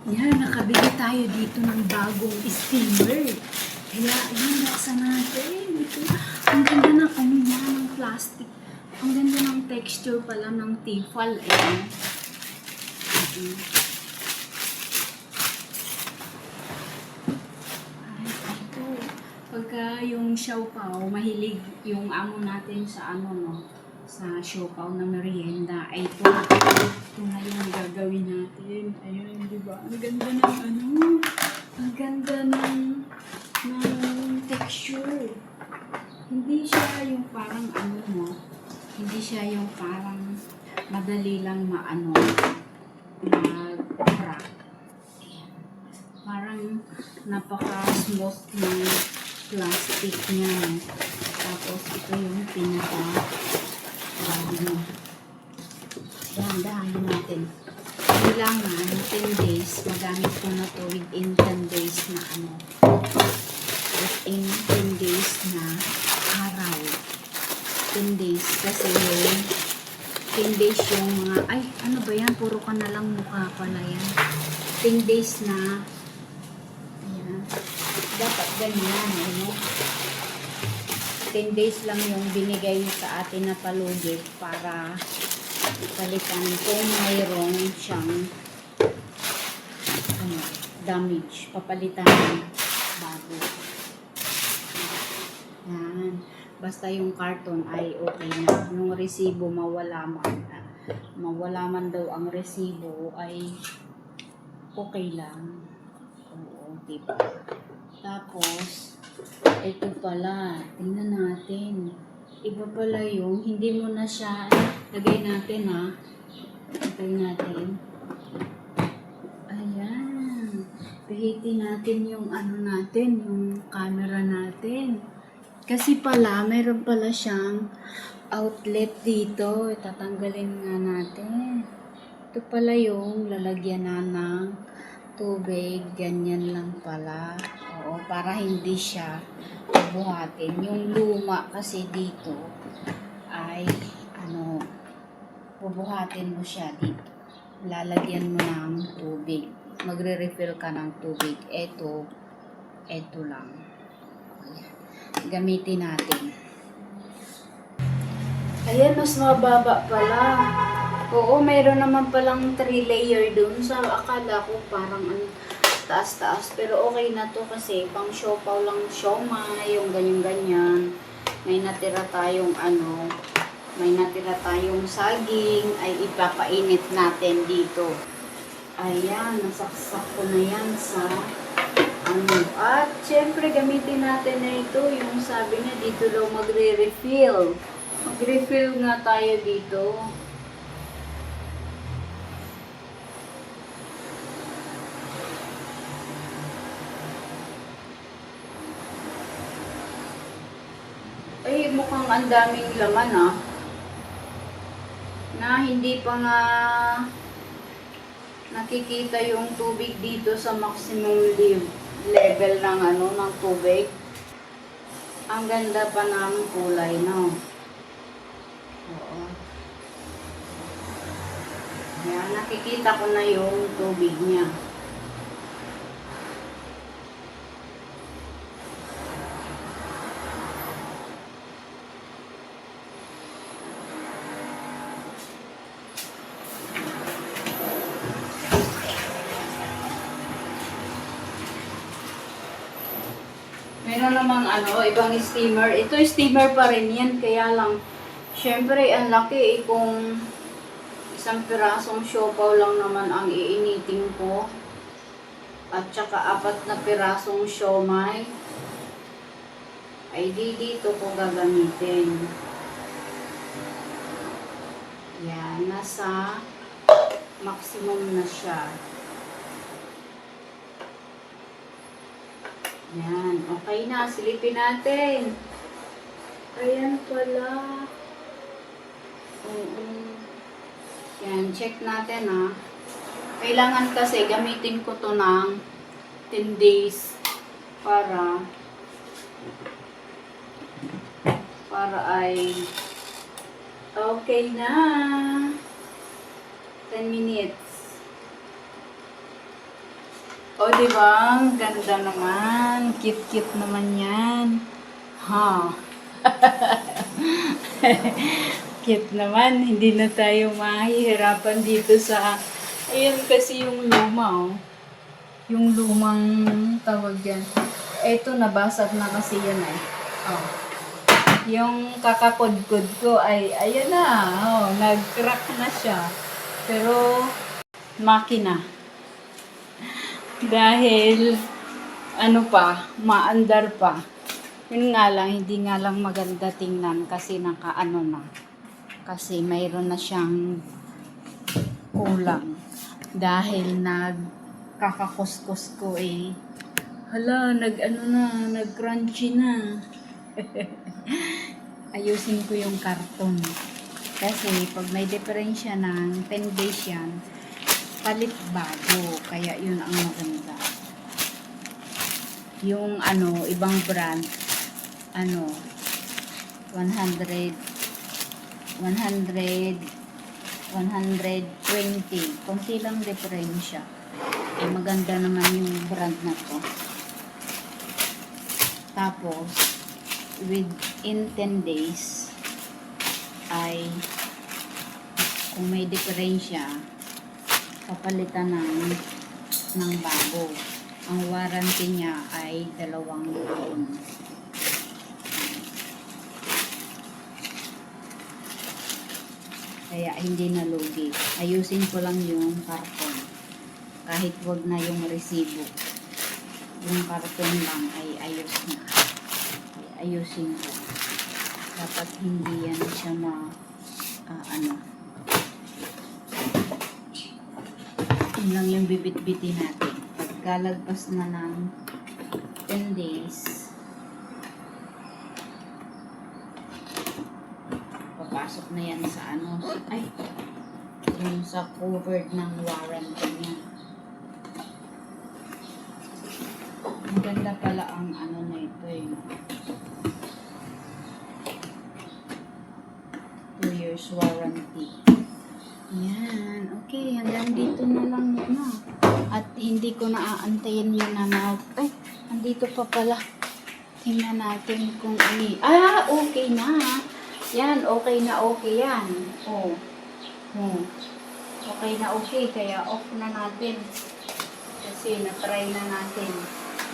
Yan, nakabili tayo dito ng bagong steamer. Kaya, yan, laksan natin. Ito, ang ganda ng ano niya, ng plastic. Ang ganda ng texture pala ng Tefal. Ayan. Ay, ito. Pagka yung siopaw, mahilig yung amo natin sa ano, no? Sa siopaw na merienda. Ay, ito na yung gagawin natin. Ayun, di ba? Ang ganda ng ano. Ang ganda ng texture. Hindi siya yung parang ano mo. Hindi siya yung parang madali lang maano. Mag-crack. Ayan. Parang napaka-smooth ng plastic niya. Tapos ito yung pinaka-body niya. Dahan-dahan natin. Kailangan 10 days. Magamit ko na to within 10 days na ano. Within 10 days na araw. 10 days. Kasi 10 days yung mga, ay, ano ba yan? Puro ka na lang mukha pala yan. 10 days na, ayan. Dapat ganyan, ano? 10 days lang yung binigay sa atin na palugit para palitan kung mayroong siyang ano, damage. Papalitan ng bago. Yan. Basta yung karton ay okay na. Yung resibo mawala man daw ang resibo ay okay lang. Oo, diba? Tapos, ito pala. Tingnan natin. Iba pala yung, hindi mo na siya, lagay natin ha. Lagay natin. Ayan. Pihitin natin yung ano natin, yung camera natin. Kasi pala, mayroon pala siyang outlet dito. Tatanggalin nga natin. Ito pala yung lalagyan na ng tubig. Ganyan lang pala. Oo, para hindi siya buhatin. Yung luma kasi dito ay ano, bubuhatin mo siya dito. Lalagyan mo ng tubig. Magre-refill ka ng tubig. Ito lang. Gamitin natin. Ayan, mas mababa pala. Oo, mayroon naman palang 3 layer dun. Sa akala ko parang ano, taas-taas. Pero okay na to kasi pang siopaw lang siomay, yung ganyan-ganyan. May natira tayong ano, may natira tayong saging, ay ipapainit natin dito. Ayan, nasaksak ko na yan sa ano. At syempre gamitin natin na ito, yung sabi niya dito daw magre-refill. Mag-refill nga tayo dito. Ay, mukhang ang daming laman na hindi pa nga nakikita yung tubig dito sa maximum level ng ano, ng tubig. Ang ganda pa ng kulay, no? Oo. Ayan, nakikita ko na yung tubig niya. Meron namang ano, ibang steamer. Ito steamer pa rin yan, kaya lang, syempre, ang laki kung isang pirasong siopaw lang naman ang iinitin ko. At saka 4 na pirasong siomay. Ay dito ko gagamitin. Yan, nasa maximum na siya. Yan, okay na. Silipin natin. Ayan pala. Oo. Yan, check natin ha. Kailangan kasi gamitin ko to ng 10 days para ay okay na. 10 minutes. O, di ba? Ang ganda naman. Cute-cute naman yan. Ha? Cute naman. Hindi na tayo mahihirapan dito sa... Ayan kasi yung luma, oh. Yung lumang tawag yan. Eto, nabasag na kasi yan, eh. Oh. Yung kakakudkod ko ay, ayan na. Oh, nag-crack na siya. Pero, makina. Dahil, ano pa, maandar pa. Yun nga lang, hindi nga lang maganda tingnan kasi nakaano na. Kasi mayroon na siyang kulang. Dahil nagkakakuskus ko eh. Hala, nag-crunchy na. Ayusin ko yung karton. Kasi pag may diferensya ng 10 days yan, palit bago. Kaya yun ang maganda. Yung ibang brand, 100, 120. Kunti lang diferensya. Eh, maganda naman yung brand na to. Tapos, within 10 days, ay kung may diferensya, papalitan ng bago. Ang warranty niya ay 2 taon. Kaya hindi na lugi. Ayusin ko lang yung karton. Kahit wag na yung resibo. Yung karton lang ay ayos na. Ayusin ko. Dapat hindi yan siya yun lang yung bibit-bitin natin. Pagkalagpas na ng 10 days, papasok na yan sa yung sa covered ng warranty niya. Ang ganda pala ang na ito eh. 2 years warranty. Yan. Okay, hanggang dito na lang yun. At hindi ko na aantayin yun na andito pa pala. Tingnan natin kung okay na. Yan, okay na okay yan. Okay na okay, kaya off na natin. Kasi na-try na natin.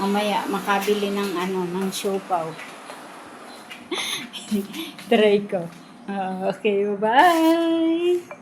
Mamaya, makabili ng ng siopaw. Try ko. Okay, bye-bye!